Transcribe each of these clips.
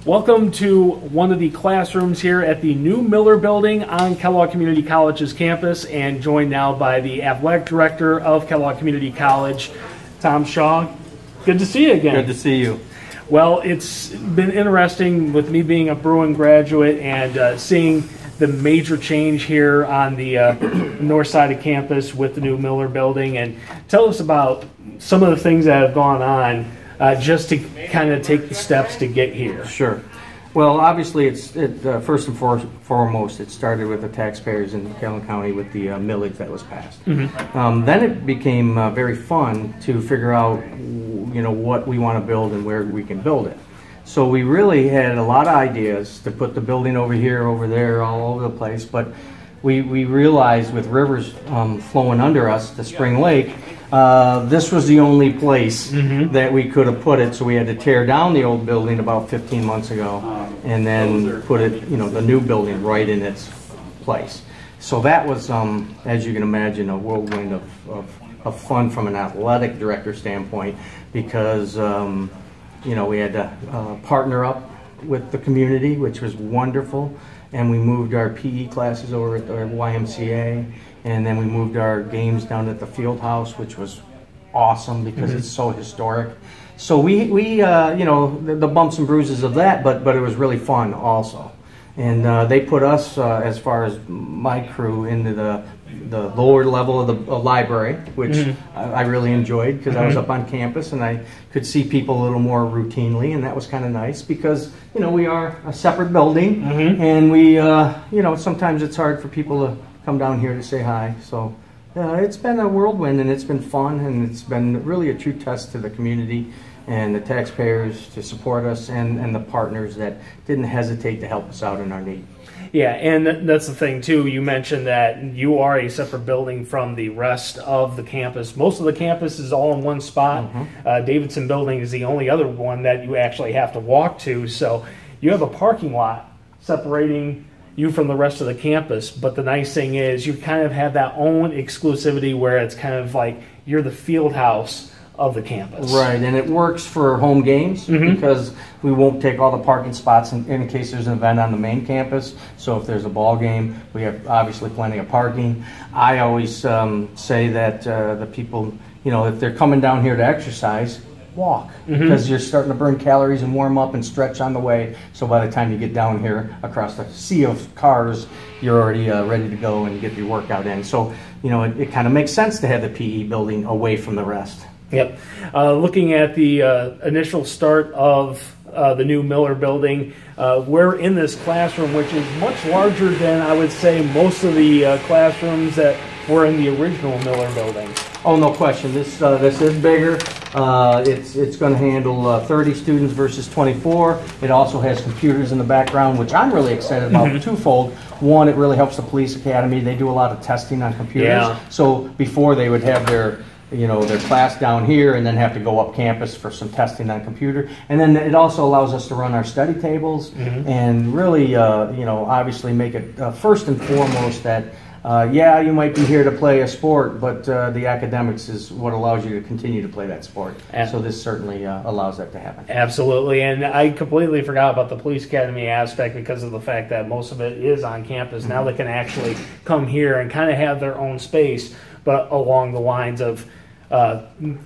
Welcome to one of the classrooms here at the new Miller Building on Kellogg Community College's campus, and joined now by the athletic director of Kellogg Community College, Tom Shaw. Good to see you again. Good to see you. Well, it's been interesting with me being a Bruin graduate and seeing the major change here on the north side of campus with the new Miller Building. And tell us about some of the things that have gone on just to kind of take the steps to get here. Sure. Well, obviously, first and foremost, it started with the taxpayers in Kellogg County with the millage that was passed. Mm-hmm. Then it became very fun to figure out, what we want to build and where we can build it. So we really had a lot of ideas to put the building over here, over there, all over the place. But we realized with rivers flowing under us to Spring Lake, this was the only place that we could have put it, so we had to tear down the old building about 15 months ago and then put it, the new building right in its place. So that was, as you can imagine, a whirlwind of fun from an athletic director standpoint, because we had to partner up with the community, which was wonderful, and we moved our PE classes over at the YMCA. And then we moved our games down at the field house, which was awesome because it's so historic. So we the bumps and bruises of that, but it was really fun also. And they put us, as far as my crew, into the lower level of the library, which I really enjoyed because I was up on campus and I could see people a little more routinely, and that was kind of nice because we are a separate building, and we sometimes it's hard for people to come down here to say hi. So it's been a whirlwind, and it's been fun, and it's been really a true test to the community and the taxpayers to support us, and the partners that didn't hesitate to help us out in our need. Yeah, and that's the thing too. You mentioned that you are a separate building from the rest of the campus. Most of the campus is all in one spot. Davidson Building is the only other one that you actually have to walk to. So you have a parking lot separating you from the rest of the campus, but the nice thing is you kind of have that own exclusivity where it's kind of like you're the field house of the campus. Right, and it works for home games because we won't take all the parking spots in case there's an event on the main campus. So if there's a ball game, we have obviously plenty of parking. I always say that the people, if they're coming down here to exercise, walk, because you're starting to burn calories and warm up and stretch on the way. So by the time you get down here across the sea of cars, you're already ready to go and get your workout in. So it kind of makes sense to have the PE building away from the rest. Yep. Looking at the initial start of the new Miller Building, we're in this classroom, which is much larger than I would say most of the classrooms that were in the original Miller Building. Oh, no question. This is bigger. It's going to handle 30 students versus 24. It also has computers in the background, which I'm really excited about twofold. One, it really helps the police academy. They do a lot of testing on computers. Yeah. So before they would have their class down here and then have to go up campus for some testing on computer. And then it also allows us to run our study tables and really, obviously make it first and foremost that you might be here to play a sport, but the academics is what allows you to continue to play that sport. So this certainly allows that to happen. Absolutely, and I completely forgot about the police academy aspect because of the fact that most of it is on campus. Now they can actually come here and kind of have their own space, but along the lines of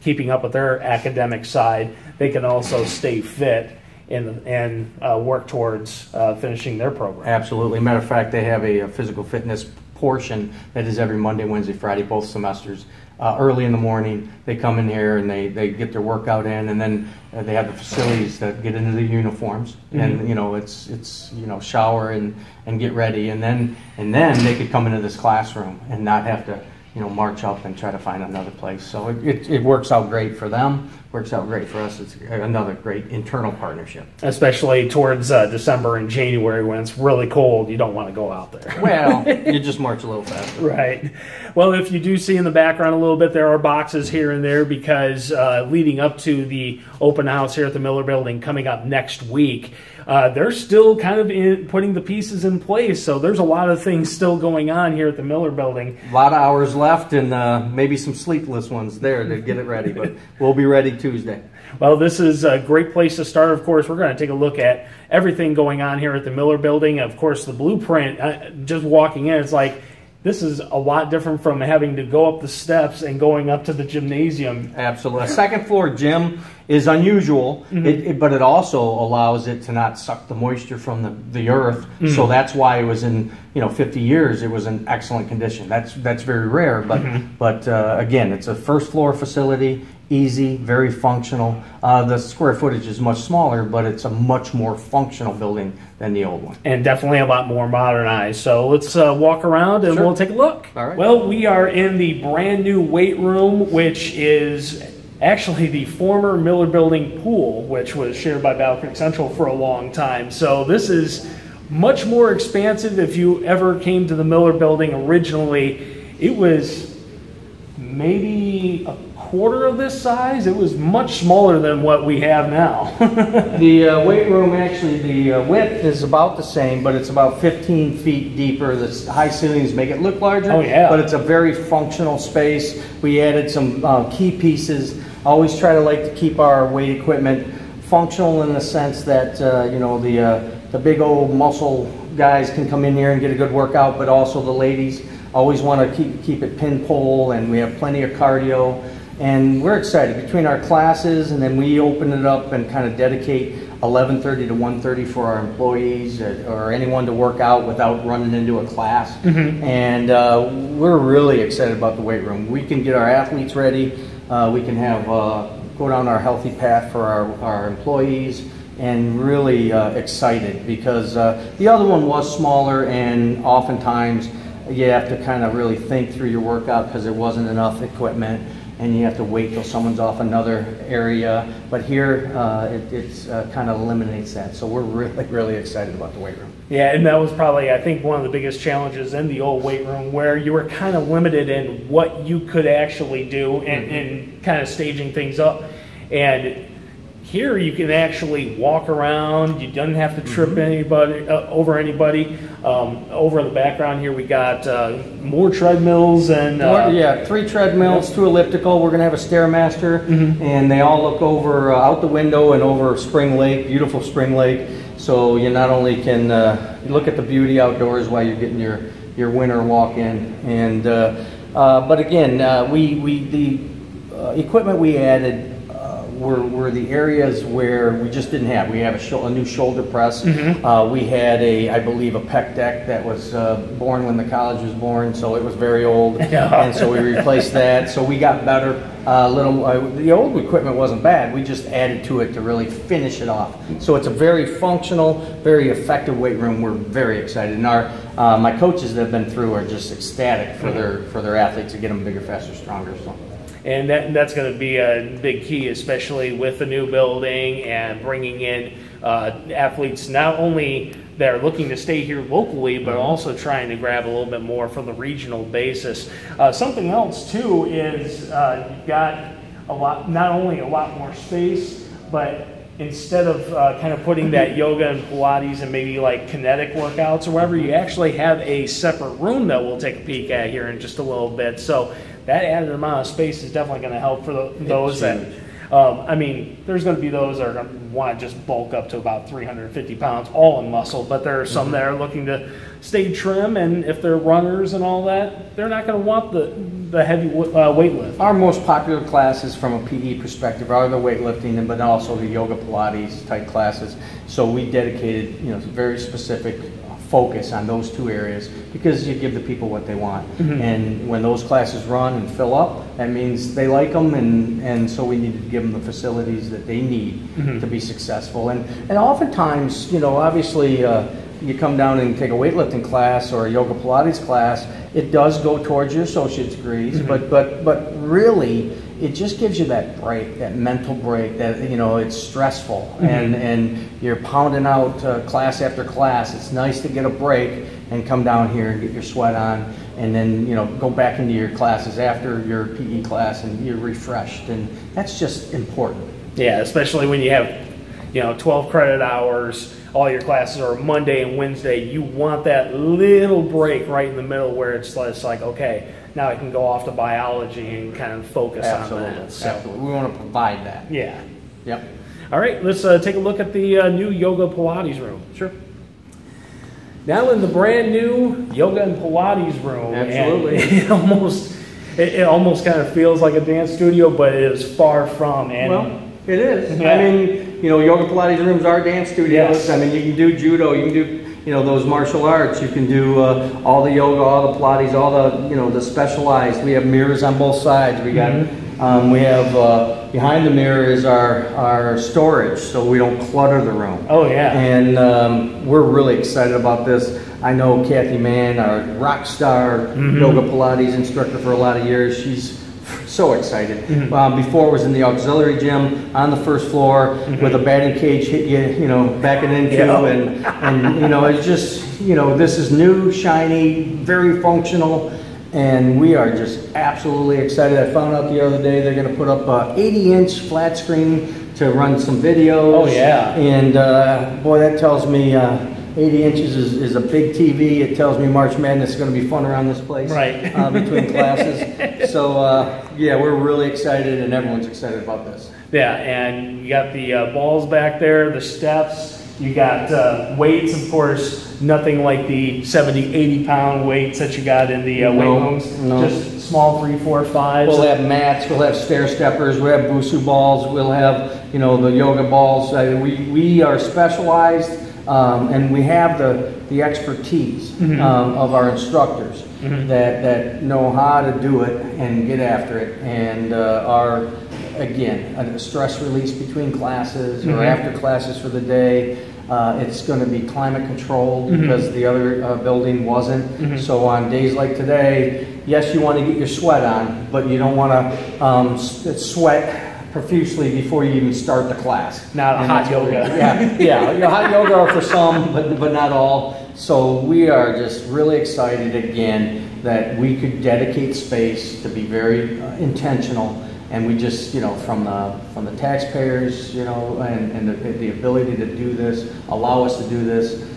keeping up with their academic side, they can also stay fit and work towards finishing their program. Absolutely. Matter of fact, they have a physical fitness portion that is every Monday, Wednesday, Friday, both semesters. Early in the morning, they come in here and they get their workout in, and then they have the facilities that get into the uniforms, and it's shower and get ready, and then they could come into this classroom and not have to march up and try to find another place. So it works out great for them, works out great for us. It's another great internal partnership. Especially towards December and January when it's really cold, you don't want to go out there. Well, you just march a little faster. Right. Well, if you do see in the background a little bit, there are boxes here and there because leading up to the open house here at the Miller Building coming up next week, they're still kind of putting the pieces in place. So there's a lot of things still going on here at the Miller Building. A lot of hours left and maybe some sleepless ones there to get it ready, but we'll be ready Tuesday. Well, this is a great place to start. Of course, we're going to take a look at everything going on here at the Miller Building. Of course, the blueprint, just walking in, it's like, this is a lot different from having to go up the steps and going up to the gymnasium. Absolutely. A second floor gym is unusual, but it also allows it to not suck the moisture from the earth. So that's why it was in 50 years it was in excellent condition. That's very rare, but again, it's a first floor facility. Easy, very functional. The square footage is much smaller, but it's a much more functional building than the old one. And definitely a lot more modernized. So let's walk around and we'll take a look. All right. Well, we are in the brand new weight room, which is actually the former Miller Building pool, which was shared by Battle Creek Central for a long time. So this is much more expansive. If you ever came to the Miller Building originally, it was maybe a quarter of this size. It was much smaller than what we have now. The weight room, actually, the width is about the same, but it's about 15 feet deeper. The high ceilings make it look larger, but it's a very functional space. We added some key pieces. I always try to keep our weight equipment functional in the sense that the big old muscle guys can come in here and get a good workout, but also the ladies always want to keep it pin pole, and we have plenty of cardio. And we're excited between our classes, and then we open it up and kind of dedicate 11:30 to 1:30 for our employees or anyone to work out without running into a class. And we're really excited about the weight room. We can get our athletes ready. We can have go down our healthy path for our employees, and really excited because the other one was smaller, and oftentimes you have to kind of really think through your workout because there wasn't enough equipment, and you have to wait till someone's off another area. But here, it kind of eliminates that. So we're really, really excited about the weight room. Yeah, and that was probably, I think, one of the biggest challenges in the old weight room, where you were kind of limited in what you could actually do and kind of staging things up. And here you can actually walk around. You don't have to trip anybody over anybody. Over in the background here, we got more treadmills and 3 treadmills, 2 elliptical. We're going to have a Stairmaster, and they all look over out the window and over Spring Lake, beautiful Spring Lake. So you not only can look at the beauty outdoors while you're getting your winter walk in, and but again, the equipment we added were the areas where we just didn't have. We have a new shoulder press. We had I believe a pec deck that was born when the college was born, so it was very old, and so we replaced that. So we got better. The old equipment wasn't bad. We just added to it to really finish it off. So it's a very functional, very effective weight room. We're very excited, and my coaches that have been through are just ecstatic for their athletes to get them bigger, faster, stronger. So. And that's going to be a big key, especially with the new building and bringing in athletes not only that are looking to stay here locally, but also trying to grab a little bit more from the regional basis. Something else, too, is you've got not only a lot more space, but instead of kind of putting that yoga and Pilates and maybe like kinetic workouts or whatever, you actually have a separate room that we'll take a peek at here in just a little bit. So that added amount of space is definitely going to help for those that, I mean, there's going to be those that are going to want to just bulk up to about 350 pounds, all in muscle, but there are some that are looking to stay trim, and if they're runners and all that, they're not going to want the heavy weight lift. Our most popular classes from a PE perspective are the weightlifting, but also the yoga Pilates type classes. So we dedicated, very specific focus on those 2 areas because you give the people what they want. And when those classes run and fill up, that means they like them, and so we need to give them the facilities that they need to be successful. And oftentimes, obviously, you come down and take a weightlifting class or a yoga Pilates class, it does go towards your associate's degrees, but really, it just gives you that break, that mental break, that, it's stressful, and you're pounding out class after class. It's nice to get a break and come down here and get your sweat on, and then, go back into your classes after your PE class, and you're refreshed, and that's just important. Yeah, especially when you have, 12 credit hours, all your classes are Monday and Wednesday. You want that little break right in the middle where it's like, okay, now I can go off to biology and kind of focus on that. So. Absolutely. We want to provide that. Yeah. Yep. All right, let's take a look at the new Yoga Pilates room. Sure. Now in the brand new Yoga and Pilates room. Absolutely. It almost kind of feels like a dance studio, but it is far from. And well, it is. Yeah. I mean, Yoga Pilates rooms are dance studios. Yes. I mean, you can do judo, you can do, those martial arts. You can do all the yoga, all the Pilates, all the, the specialized. We have mirrors on both sides. We got, we have behind the mirror is our storage, so we don't clutter the room. Oh yeah. And we're really excited about this. I know Kathy Mann, our rock star Yoga Pilates instructor for a lot of years. She's so excited. Before it was in the auxiliary gym on the first floor with a batting cage hit you, backing into, and it's just, this is new, shiny, very functional, and we are just absolutely excited. I found out the other day they're going to put up a 80-inch flat screen to run some videos. Oh yeah. And boy, that tells me 80 inches is a big TV. It tells me March Madness is going to be fun around this place. Right. Between classes. So, yeah, we're really excited, and everyone's excited about this. Yeah, and you got the balls back there, the steps. You got weights, of course, nothing like the 70, 80-pound weights that you got in the weight rooms. No. Just small 3, 4, 5s. We'll have mats, we'll have stair steppers, we'll have Busu balls, we'll have, the yoga balls. We are specialized. And we have the expertise of our instructors that know how to do it and get after it, and are, again, a stress release between classes or after classes for the day. It's going to be climate controlled because the other building wasn't. So on days like today, yes, you want to get your sweat on, but you don't want to sweat profusely before you even start the class. Not hot yoga. Yeah. Hot yoga for some, but not all. So we are just really excited again that we could dedicate space to be very intentional, and we just, from the taxpayers, and the ability to do this, allow us to do this.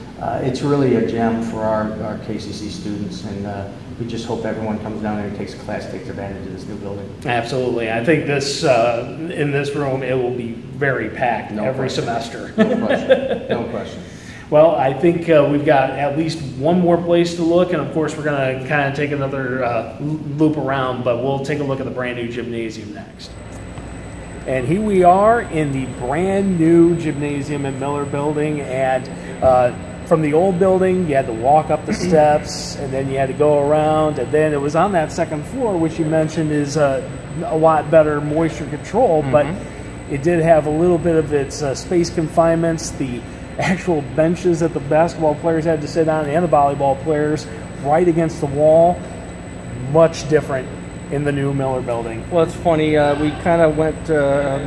It's really a gem for our KCC students, and we just hope everyone comes down there and takes a class, takes advantage of this new building. Absolutely. I think this in this room, it will be very packed every semester. No question. No question. Well, I think we've got at least one more place to look, and of course we're going to kind of take another loop around, but we'll take a look at the brand new gymnasium next. And here we are in the brand new gymnasium in Miller Building, and from the old building, you had to walk up the steps, and then you had to go around, and then it was on that second floor, which you mentioned is a lot better moisture control, but it did have a little bit of its space confinements. The actual benches that the basketball players had to sit on and the volleyball players right against the wall, much different in the new Miller Building. Well, it's funny, we kind of went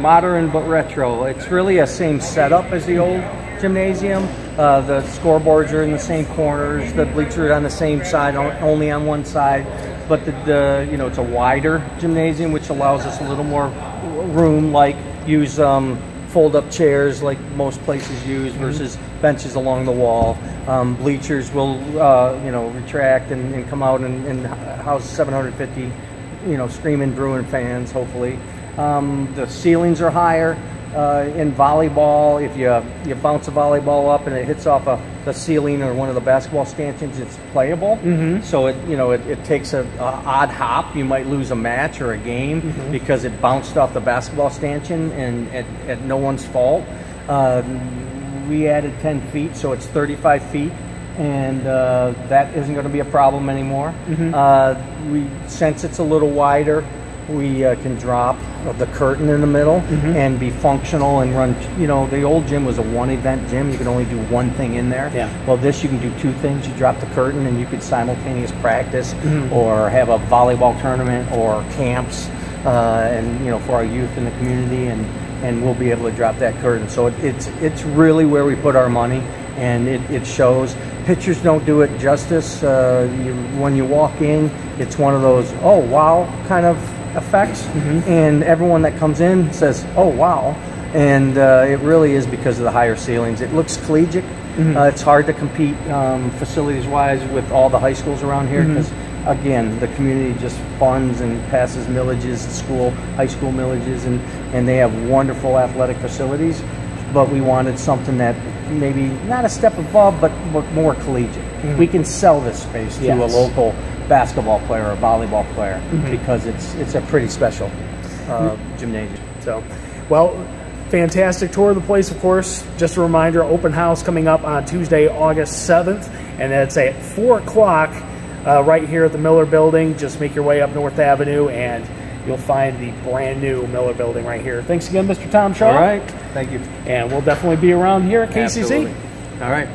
modern but retro. It's really a same setup as the old gymnasium. The scoreboards are in the same corners, the bleachers are on the same side, only on one side, but it's a wider gymnasium, which allows us a little more room, like use fold-up chairs like most places use versus benches along the wall. Bleachers will retract and come out and house 750 screaming Bruin fans, hopefully. The ceilings are higher. In volleyball, if you bounce a volleyball up and it hits off the ceiling or one of the basketball stanchions, it's playable. So it takes an odd hop. You might lose a match or a game because it bounced off the basketball stanchion and at no one's fault. We added 10 feet, so it's 35 feet. And that isn't going to be a problem anymore. Since it's a little wider, we can drop the curtain in the middle and be functional and run. The old gym was a one-event gym. You could only do one thing in there. Well, this you can do two things. You drop the curtain and you could simultaneous practice or have a volleyball tournament or camps, and for our youth in the community, and we'll be able to drop that curtain. So it's really where we put our money, and it shows. Pictures don't do it justice. When you walk in, it's one of those, oh wow, kind of effects, and everyone that comes in says, oh wow, and it really is because of the higher ceilings. It looks collegiate. It's hard to compete facilities wise with all the high schools around here because again, the community just funds and passes millages, high school millages, and they have wonderful athletic facilities. But we wanted something that maybe not a step above, but more collegiate. We can sell this space to a local basketball player or volleyball player because it's a pretty special gymnasium. So, well, fantastic tour of the place, of course. Just a reminder, open house coming up on Tuesday, August 7th, and that's at 4 o'clock right here at the Miller Building. Just make your way up North Avenue, and you'll find the brand new Miller Building right here. Thanks again, Mr. Tom Shaw. All right. Thank you. And we'll definitely be around here at KCC. Absolutely. All right.